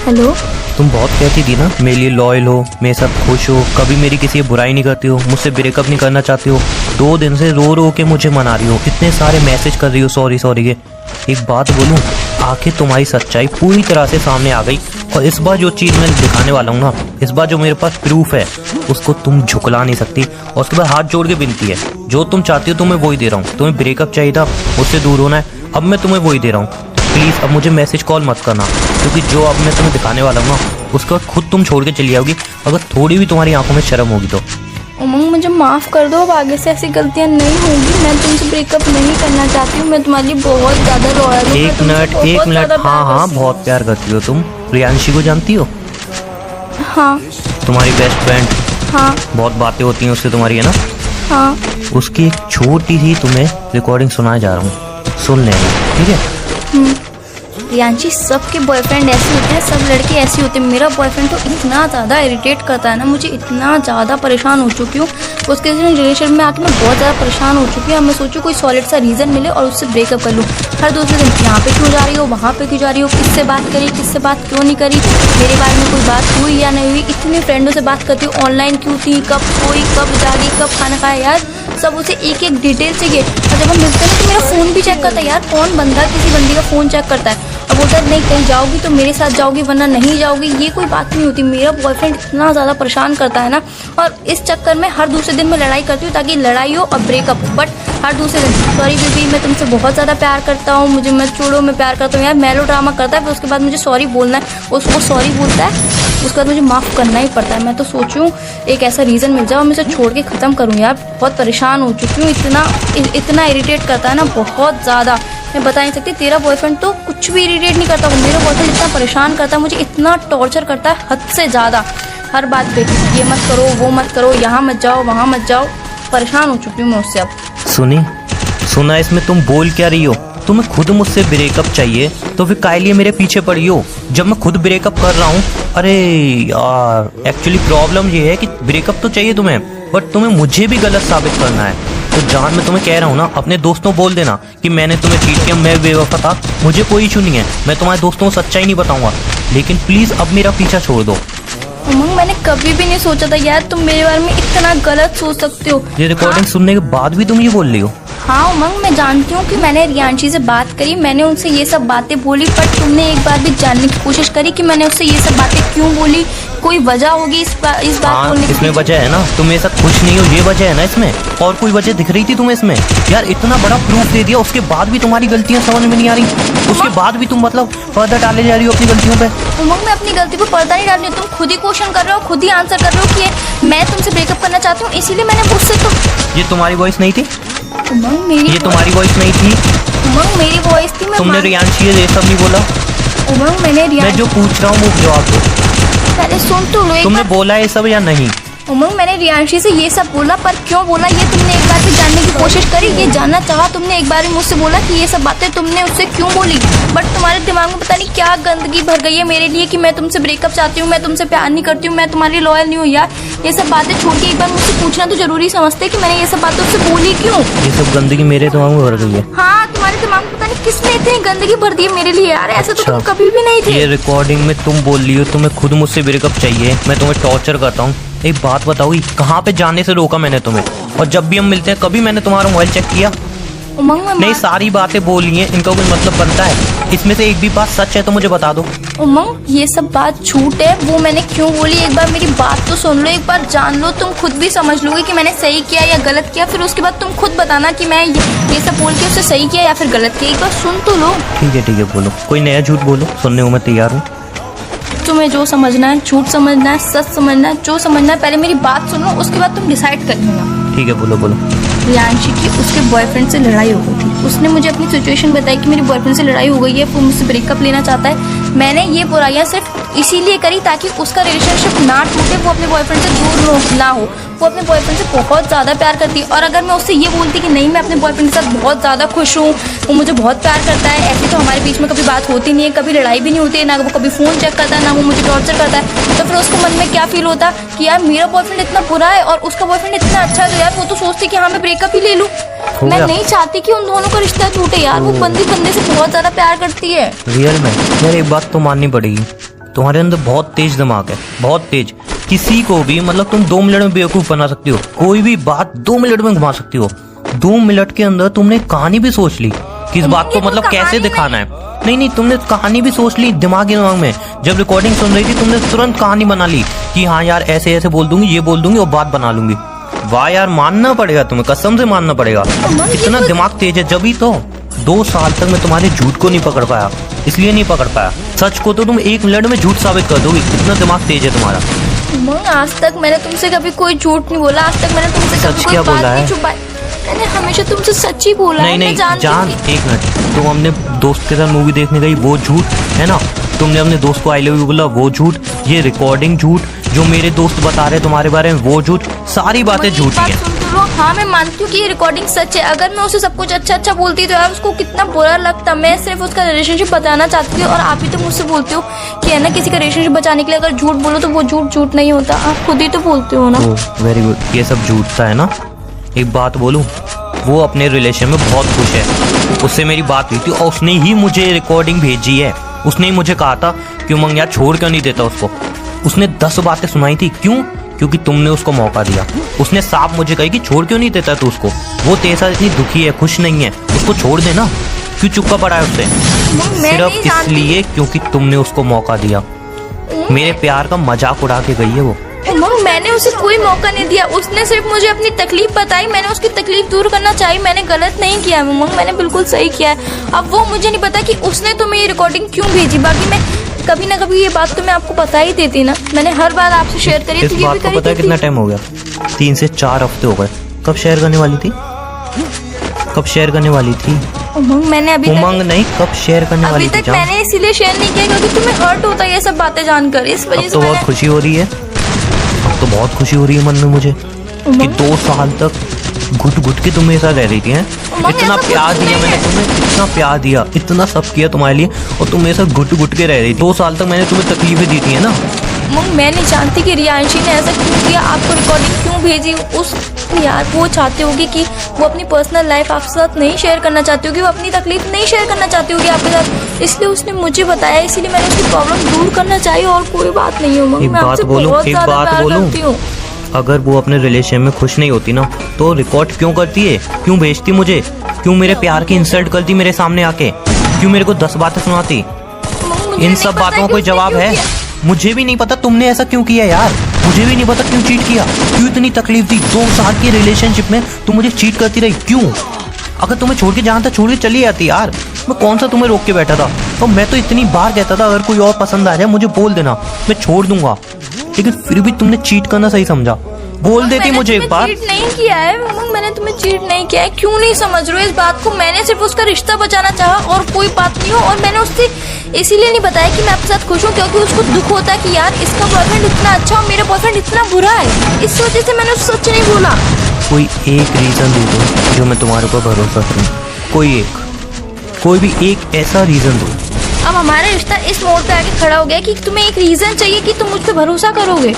Hello. तुम बहुत कहती थी ना मेरे लिए लॉयल हो, मेरे साथ खुश हो, कभी मेरी किसी की बुराई नहीं करती हो, मुझसे ब्रेकअप नहीं करना चाहती हो। 2 दिन से रो रो के मुझे मना रही हो, इतने सारे मैसेज कर रही हो सॉरी सॉरी के। एक बात बोलूं, आखिर तुम्हारी सच्चाई पूरी तरह से सामने आ गई। और इस बार जो चीज़ मैं दिखाने वाला हूँ ना, इस बार जो मेरे पास प्रूफ है उसको तुम झुकला नहीं सकती। और उसके बाद हाथ जोड़ के विनती है, जो तुम चाहती हो तुम्हें वही दे रहा हूँ। तुम्हें ब्रेकअप चाहिए था, मुझसे दूर होना है, अब मैं तुम्हें वही दे रहा हूँ। प्लीज़ अब मुझे मैसेज कॉल मत करना, क्योंकि जो अब मैं तुम्हें दिखाने वाला हूँ ना, उसके बाद खुद तुम छोड़ के चली जाओगी अगर थोड़ी भी तुम्हारी आंखों में शर्म होगी तो। उमंग मुझे माफ़ कर दो, अब आगे से ऐसी गलतियाँ नहीं होंगी। मैं तुमसे ब्रेकअप नहीं करना चाहती हूँ। मैं तुम्हारे लिए बहुत ज़्यादा लॉयल हूँ। एक मिनट, हाँ बहुत प्यार करती हो तुम। प्रियांशी को जानती हो? हाँ। तुम्हारी बेस्ट फ्रेंड। हाँ। बहुत बातें होती हैं उससे तुम्हारी, है ना? हाँ। उसकी एक छोटी सी तुम्हें रिकॉर्डिंग सुनाने जा रहा हूँ, सुन लेना, ठीक है? प्रियांशी, सबके बॉयफ्रेंड ऐसे होते हैं, सब लड़के ऐसे होते हैं। मेरा बॉयफ्रेंड तो इतना ज़्यादा इरिटेट करता है ना, मुझे इतना ज़्यादा परेशान हो चुकी हूँ। उसके रिलेशन में आके मैं बहुत ज़्यादा परेशान हो चुकी हूँ। अब मैं सोचूं कोई सॉलिड सा रीज़न मिले और उससे ब्रेकअप कर लूँ। हर दूसरे दिन यहाँ पे क्यों जा रही हो, वहाँ पे क्यों जा रही हो, किससे बात करी, किससे बात क्यों नहीं करी, मेरे बारे में कोई बात हुई या नहीं हुई, इतने फ्रेंडों से बात करती हूँ, ऑनलाइन क्यों थी, कब सोई, कब जागी, कब खाना खाया, यार सब उसे एक एक डिटेल चाहिए। और जब हम मिलते हैं तो मेरा फ़ोन भी चेक करता है। यार कौन बंदा किसी बंदी का फ़ोन चेक करता है? अब बोलता है नहीं कहीं जाओगी तो मेरे साथ जाओगी वरना नहीं जाओगी। ये कोई बात नहीं होती। मेरा बॉयफ्रेंड इतना ज़्यादा परेशान करता है ना, और इस चक्कर में हर दूसरे दिन मैं लड़ाई करती हूँ ताकि लड़ाई हो और ब्रेकअप हो। बट हर दूसरे दिन सॉरी बेबी, मैं तुमसे बहुत ज़्यादा प्यार करता हूँ, मुझे मत छोड़ो, मैं प्यार करता हूँ। यार मेलो ड्रामा करता है, फिर उसके बाद मुझे सॉरी बोलना है, उसको सॉरी बोलता है, उसके बाद मुझे माफ़ करना ही पड़ता है। मैं तो सोचूं एक ऐसा रीज़न मिल जाए और मैं इसे छोड़ के ख़त्म करूँ। यार बहुत परेशान हो चुकी हूँ, इतना इरिटेट करता है ना, बहुत ज़्यादा। मैं बता नहीं सकती। तेरा बॉयफ्रेंड तो कुछ भी इरिटेट नहीं करता। मेरा बॉयफ्रेंड इतना परेशान करता है, मुझे इतना टॉर्चर करता है हद से ज़्यादा। हर बात पे ये मत करो, वो मत करो, यहाँ मत जाओ, वहाँ मत जाओ। परेशान हो चुकी हूँ मैं उससे अब। सुना इसमें तुम बोल क्या रही हो? तुम्हें खुद मुझसे ब्रेकअप चाहिए तो फिर काहे लिए मेरे पीछे पड़ी हो जब मैं खुद ब्रेकअप कर रहा हूँ? अरे यार, एक्चुअली प्रॉब्लम ये है कि ब्रेकअप तो चाहिए तुम्हें, बट तुम्हें मुझे भी गलत साबित करना है। तो जान, मैं तुम्हें कह रहा हूँ ना, अपने दोस्तों बोल देना कि मैंने तुम्हें चीट किया, मैं बेवफा था, मुझे कोई इशू नहीं है, मैं तुम्हारे दोस्तों को सच्चाई नहीं बताऊंगा। लेकिन प्लीज़ अब मेरा पीछा छोड़ दो। उमंग, मैंने कभी भी नहीं सोचा था यार तुम मेरे बारे में इतना गलत सोच सकते हो। ये रिकॉर्डिंग सुनने के बाद भी तुम ये बोल रही हो? हाँ उमंग, मैं जानती हूँ कि मैंने रियांशी से बात करी, मैंने उनसे ये सब बातें बोली, पर तुमने एक बार भी जानने की कोशिश करी कि मैंने उससे ये सब बातें क्यों बोली? कोई वजह होगी इस बात बोलने की? इसमें वजह है ना, तुम मेरे साथ खुश नहीं हो, ये वजह है ना इसमें। और कोई वजह दिख रही थी तुम्हें इसमें? यार इतना बड़ा प्रूफ दे दिया, उसके बाद भी तुम्हारी गलतियां समझ में नहीं आ रही। उसके बाद भी तुम मतलब पर्दा डाले जा रही हो अपनी गलतियों पे। उमंग, मैं अपनी गलती पे पर्दा नहीं डाल रही हूँ। तुम खुद ही क्वेश्चन कर रहे हो, खुद ही आंसर कर रहे हो कि मैं तुमसे ब्रेकअप करना चाहती हूँ, इसीलिए मैंने उससे तो। ये तुम्हारी वॉइस नहीं थी? उमंग मेरी, ये तुम्हारी वॉइस नहीं थी? उमंग मेरी वॉइस थी। तुमने रियांशी ये सब नहीं बोला? उमंग मैं जो पूछ रहा हूँ वो जवाब दो। पहले सुन तो लो। तुमने बोला ये सब या नहीं? उमंग, मैंने रियांशी से ये सब बोला, पर क्यों बोला ये तुमने एक बार भी जानने की कोशिश करी? ये जानना चाहा तुमने एक बार भी मुझसे बोला कि ये सब बातें तुमने उससे क्यों बोली? बट तुम्हारे दिमाग में पता नहीं क्या गंदगी भर गई है मेरे लिए कि मैं तुमसे ब्रेकअप चाहती हूँ, मैं तुमसे प्यार नहीं करती हूँ, मैं तुम्हारे लिए लॉयल नहीं हूँ। यार ये सब बातें छोड़ के एक बार मुझसे पूछना तो जरूरी समझते कि मैंने ये सब बातें उससे बोली क्यों? ये सब गंदगी मेरे दिमाग में भर गई है। हाँ, तुम्हारे दिमाग में पता नहीं किसने इतनी गंदगी भर दी है मेरे लिए। यार ऐसे तो तुम कभी भी नहीं थे। ये रिकॉर्डिंग में तुम बोल रही हो तुम्हें खुद मुझसे ब्रेकअप चाहिए, मैं तुम्हें टॉर्चर करता हूँ। एक बात बताओ, कहाँ पे जाने से रोका मैंने तुम्हें? और जब भी हम मिलते हैं कभी मैंने तुम्हारा मोबाइल चेक किया? उमंग, नहीं, सारी बातें बोली हैं, इनका कोई मतलब बनता है? इसमें से एक भी बात सच है तो मुझे बता दो। उमंग, ये सब बात झूठ है, वो मैंने क्यों बोली? एक बार मेरी बात तो सुन लो, एक बार जान लो, तुम खुद भी समझ लोगे कि मैंने सही किया या गलत किया। फिर उसके बाद तुम खुद बताना कि मैं ये सब बोल के उससे सही किया या फिर गलत किया। एक बार सुन तो लो। ठीक है बोलो, कोई नया झूठ बोलो, सुनने को मैं तैयार हूँ। तुम्हें जो समझना है, झूठ समझना है, सच समझना है, जो समझना है, पहले मेरी बात सुनो, उसके बाद तुम डिसाइड कर लेना। ठीक है बोलो। रियांशी की उसके बॉयफ्रेंड से लड़ाई हो गई थी। उसने मुझे अपनी सिचुएशन बताई कि मेरे बॉयफ्रेंड से लड़ाई हो गई है, वो मुझसे ब्रेकअप लेना चाहता है। मैंने ये बुराइयां सिर्फ इसीलिए करी ताकि उसका रिलेशनशिप ना टूटे, वो अपने बॉयफ्रेंड से दूर ना हो। वो अपने बॉयफ्रेंड से बहुत ज़्यादा प्यार करती है, और अगर मैं उससे ये बोलती कि नहीं मैं अपने बॉयफ्रेंड के साथ बहुत ज़्यादा खुश हूँ, वो मुझे बहुत प्यार करता है, ऐसे तो हमारे बीच में कभी बात होती नहीं है, कभी लड़ाई भी नहीं होती है, ना वो कभी फ़ोन चेक करता है, ना वो मुझे टॉर्चर करता है, तो फिर उसको मन में क्या फील होता कि यार मेरा बॉयफ्रेंड इतना बुरा है और उसका बॉयफ्रेंड इतना अच्छा है, तो यार वो तो सोचती कि हाँ मैं ब्रेकअप ही ले लूँ। मैं नहीं चाहती कि उन दोनों का रिश्ता टूटे। यार वो बंदी से बहुत ज़्यादा प्यार करती है। रियल में यार एक बात तो माननी पड़ेगी, तुम्हारे अंदर बहुत तेज दिमाग है, बहुत तेज। किसी को भी मतलब तुम 2 मिनट में बेवकूफ बना सकती हो, कोई भी बात 2 मिनट में घुमा सकती हो। 2 मिनट के अंदर तुमने कहानी भी सोच ली कि इस बात को मतलब कैसे दिखाना है। नहीं, तुमने कहानी भी सोच ली दिमाग में। जब रिकॉर्डिंग सुन रही थी तुमने तुरंत कहानी बना ली कि हाँ यार ऐसे ऐसे बोल दूंगी, ये बोल दूंगी और बात बना लूंगी। वाह यार, मानना पड़ेगा तुम्हें, कसम से मानना पड़ेगा। इतना दिमाग तेज है। जब ही तो 2 साल तक मैं तुम्हारे झूठ को नहीं पकड़ पाया, इसलिए नहीं पकड़ पाया। सच को तो तुम 1 मिनट में झूठ साबित कर दोगी, इतना दिमाग तेज है तुम्हारा। उमंग, आज तक मैंने तुमसे कभी कोई झूठ नहीं बोला, आज तक मैंने तुमसे कभी कोई बात नहीं छुपाई। मैंने हमेशा तुमसे सच ही बोला है। नहीं जान, 1 मिनट। तुम अपने दोस्त के साथ मूवी देखने गई, वो झूठ है ना। तुमने अपने दोस्त को आई लव यू बोला, वो झूठ। ये रिकॉर्डिंग झूठ, जो मेरे दोस्त बता रहे तुम्हारे बारे में वो झूठ। सारी बातें झूठी है। हाँ, मैं मानती हूँ कि ये रिकॉर्डिंग सच है। अगर मैं उसे सब कुछ अच्छा बोलती तो यार उसको कितना बुरा लगता। मैं सिर्फ उसका रिलेशनशिप बताना चाहती थी और आप ही तो मुझसे बोलते हो कि है ना, किसी का रिलेशनशिप बचाने के लिए अगर झूठ बोलो तो वो झूठ नहीं होता। आप खुद ही तो बोलते हो ना। Very good. ये सब झूठ सा है ना। एक बात बोलूं, वो अपने रिलेशन में बहुत खुश है। उससे मेरी बात हुई थी और उसने ही मुझे रिकॉर्डिंग भेजी है। उसने ही मुझे कहा था कि उमंग यार छोड़ क्यों नहीं देता उसको। उसने 10 बातें सुनाई थी। क्यों? क्योंकि तुमने उसको मौका दिया। उसने साफ मुझे कही कि छोड़ क्यों नहीं देता तू उसको, वो तेरे साथ इतनी दुखी है, खुश नहीं है, उसको छोड़ देना। क्यों चुपका पड़ा है उससे? सिर्फ इसलिए क्योंकि तुमने उसको मौका दिया। मेरे प्यार का मजाक उड़ा के गई है वो। मैंने उसे कोई मौका नहीं दिया। उसने सिर्फ मुझे अपनी तकलीफ बताई, मैंने उसकी तकलीफ दूर करना चाहिए। मैंने गलत नहीं किया उमंग, मैंने बिल्कुल सही किया है। अब वो मुझे नहीं पता कि उसने तुम्हें ये रिकॉर्डिंग क्यों भेजी। बाकी मैं कभी ना कभी ये बात तो मैं आपको बता ही देती ना। मैंने हर बार आपसे शेयर करी। इस बात को पता है कितना टाइम हो गया? 3 से 4 हफ्ते हो गए। कब शेयर करने वाली थी? उमंग, मैंने अभी नहीं, कब शेयर करने वाली थी? अभी तक मैंने इसीलिए शेयर नहीं किया क्योंकि तुम्हें हर्ट होता है ये सब बातें जानकर। इस वजह से बहुत खुशी हो रही है। अब तो बहुत खुशी हो रही है मन में मुझे कि 2 साल तक घुट के तुम मेरे साथ रह रही थी। इतना प्यार दिया मैंने तुम्हें, इतना प्यार दिया, इतना सब किया तुम्हारे लिए और तुम मेरे साथ घुट के रह रही थी। 2 साल तक मैंने तुम्हें तकलीफें दी थी, है ना। मैं नहीं जानती कि रियांशी ने ऐसा क्यों किया, आपको रिकॉर्डिंग क्यों भेजी। उस यार वो चाहते होगी कि वो अपनी पर्सनल लाइफ आपके साथ नहीं शेयर करना चाहती होगी, वो अपनी तकलीफ नहीं शेयर करना चाहती होगी आपके साथ, इसलिए उसने मुझे बताया। इसीलिए मैंने उसकी प्रॉब्लम दूर करना चाहिए और कोई बात नहीं हो। एक बात बोलूं, अगर वो अपने रिलेशन में खुश नहीं होती ना तो रिकॉर्ड क्यों करती है? क्यों भेजती मुझे? क्यों मेरे प्यार की इंसल्ट करती मेरे सामने आके? क्यों मेरे को 10 बातें सुनाती? इन सब बातों का कोई जवाब है? मुझे भी नहीं पता तुमने ऐसा क्यों किया यार। मुझे भी नहीं पता क्यों चीट किया, क्यों इतनी तकलीफ दी। 2 साल की रिलेशनशिप में तुम मुझे चीट करती रही, क्यों? अगर तुम्हें छोड़ के जहाँ था छोड़ के चली जाती यार, मैं कौन सा तुम्हें रोक के बैठा था। तो मैं तो इतनी बार कहता था अगर कोई और पसंद आ जाए मुझे बोल देना, मैं छोड़ दूंगा। लेकिन फिर भी तुमने चीट करना सही समझा। बोल देती मुझे एक बार। चीट नहीं किया है मैंने तुम्हें चीट नहीं किया है। क्यों नहीं समझ रहे हो इस बात को? मैंने सिर्फ उसका रिश्ता बचाना चाहा और कोई बात नहीं हो। और मैंने उससे इसीलिए नहीं बताया कि मैं आपके साथ खुश हूँ क्योंकि उसको दुख होता है कि यार इसका बॉयफ्रेंड इतना अच्छा और मेरा बॉयफ्रेंड इतना बुरा है। इस वजह से मैंने उससे सच नहीं बोला। कोई एक रीजन दे दो जो मैं तुम्हारे ऊपर भरोसा करूँ, कोई भी एक ऐसा रीजन दो। अब हमारा रिश्ता इस मोड़ पे आके खड़ा हो गया कि तुम्हें एक रीजन चाहिए कि तुम मुझ पे भरोसा करोगे।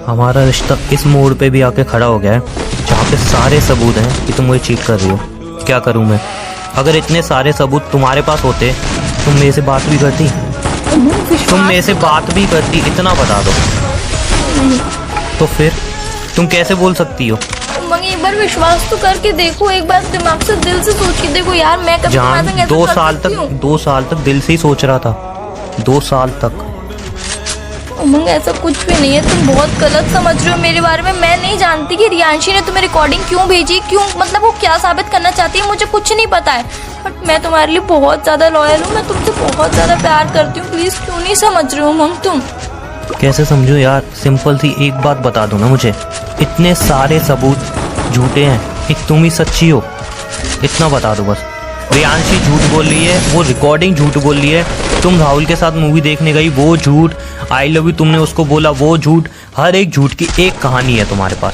हमारा रिश्ता इस मोड़ पे भी आके खड़ा हो गया है जहाँ पे सारे सबूत हैं कि तुम मुझे चीट कर रही हो। क्या करूँ मैं? अगर इतने सारे सबूत तुम्हारे पास होते तुम मेरे से बात भी करती? इतना बता दो। तो फिर तुम कैसे बोल सकती हो? एक बार विश्वास तो करके देखो, एक बार दिमाग से दिल से सोच के देखो यार। मैं कभी 2 साल तक दिल से ही सोच रहा था। 2 साल तक। उमंग, ऐसा कुछ भी नहीं है, तुम बहुत गलत समझ रहे हो मेरे बारे में। मैं नहीं जानती कि रियांशी ने तुम्हें रिकॉर्डिंग क्यों भेजी, क्यों मतलब वो क्या साबित करना चाहती है, मुझे कुछ नहीं पता है। बट मैं तुम्हारे लिए बहुत ज्यादा लॉयल हूँ, मैं तुमसे बहुत ज्यादा प्यार करती हूँ। प्लीज क्यों नहीं समझ रहे हो उमंग तुम? कैसे समझो यार? सिंपल सी एक बात बता दो ना मुझे। इतने सारे सबूत झूठे हैं कि तुम ही सच्ची हो, इतना बता दो बस। रियांशी झूठ बोल रही है, वो रिकॉर्डिंग झूठ बोल रही है, तुम राहुल के साथ मूवी देखने गई वो झूठ, आई लव यू तुमने उसको बोला वो झूठ। हर एक झूठ की एक कहानी है तुम्हारे पास।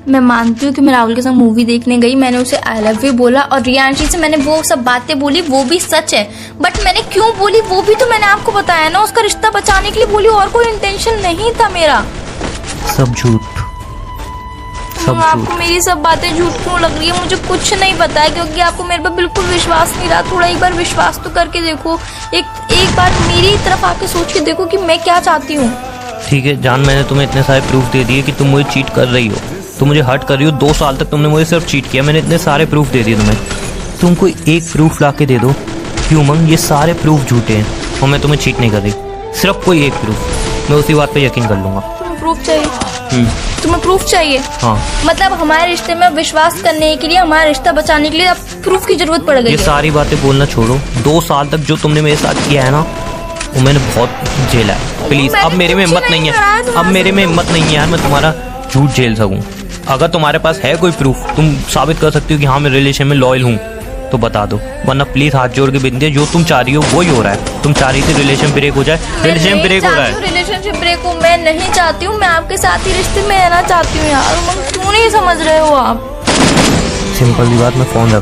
मैं मानती हूँ कि मैं राहुल के साथ मूवी देखने गई, मैंने उसे आई लव यू बोला और रियांशी से मैंने वो सब बातें बोली, वो भी सच है। बट मैंने क्यों बोली वो भी तो मैंने आपको बताया ना, उसका रिश्ता बचाने के लिए बोली, और कोई इंटेंशन नहीं था मेरा। सब झूठ, सब आपको झूठ। मेरी सब बातें झूठ क्यों लग रही है? मुझे कुछ नहीं पता है, क्योंकि आपको मेरे पर बिल्कुल विश्वास नहीं रहा। थोड़ा एक बार विश्वास तो करके देखो, एक बार मेरी तरफ आके सोच के देखो कि मैं क्या चाहती हूँ। ठीक है जान, मैंने तुम्हें इतने सारे प्रूफ दे दिए कि तुम मुझे चीट कर रही हो, तुम मुझे हर्ट कर रही हो। 2 साल तक तुमने मुझे सिर्फ चीट किया, मैंने इतने सारे प्रूफ दे दिए तुम्हें। तुम कोई एक प्रूफ ला के दे दो कि उमंग ये सारे प्रूफ झूठे हैं और मैं तुम्हें चीट नहीं कर रही। सिर्फ कोई एक प्रूफ, मैं उसी बात पे यकीन कर लूँगा। तुम्हें प्रूफ चाहिए? तुम्हें प्रूफ चाहिए? हाँ, मतलब हमारे रिश्ते में विश्वास करने के लिए, हमारा रिश्ता बचाने के लिए अब प्रूफ की जरूरत पड़ गई ये है। सारी बातें बोलना छोड़ो। 2 साल तक जो तुमने मेरे साथ किया है ना, वो मैंने बहुत झेला है। प्लीज अब मेरे में हिम्मत नहीं है, अब मेरे में हिम्मत नहीं है यार मैं तुम्हारा झूठ झेल सकूं। अगर तुम्हारे पास है कोई प्रूफ, तुम साबित कर सकती हो कि हाँ मैं रिलेशन में लॉयल हूँ, तो बता दो, वरना प्लीज हाथ जोड़ के विनती है, जो तुम चाह रही हो वही हो रहा है। तुम चाह रही थी रिलेशन ब्रेक हो जाए, रिलेशन ब्रेक हो रहा है। रिलेशनशिप ब्रेक हो, मैं नहीं चाहती हूँ। मैं आपके साथ ही रिश्ते में रहना चाहती हूँ यार। क्यों नहीं समझ रहे हो आप? सिंपल सी बात, मैं फोन रख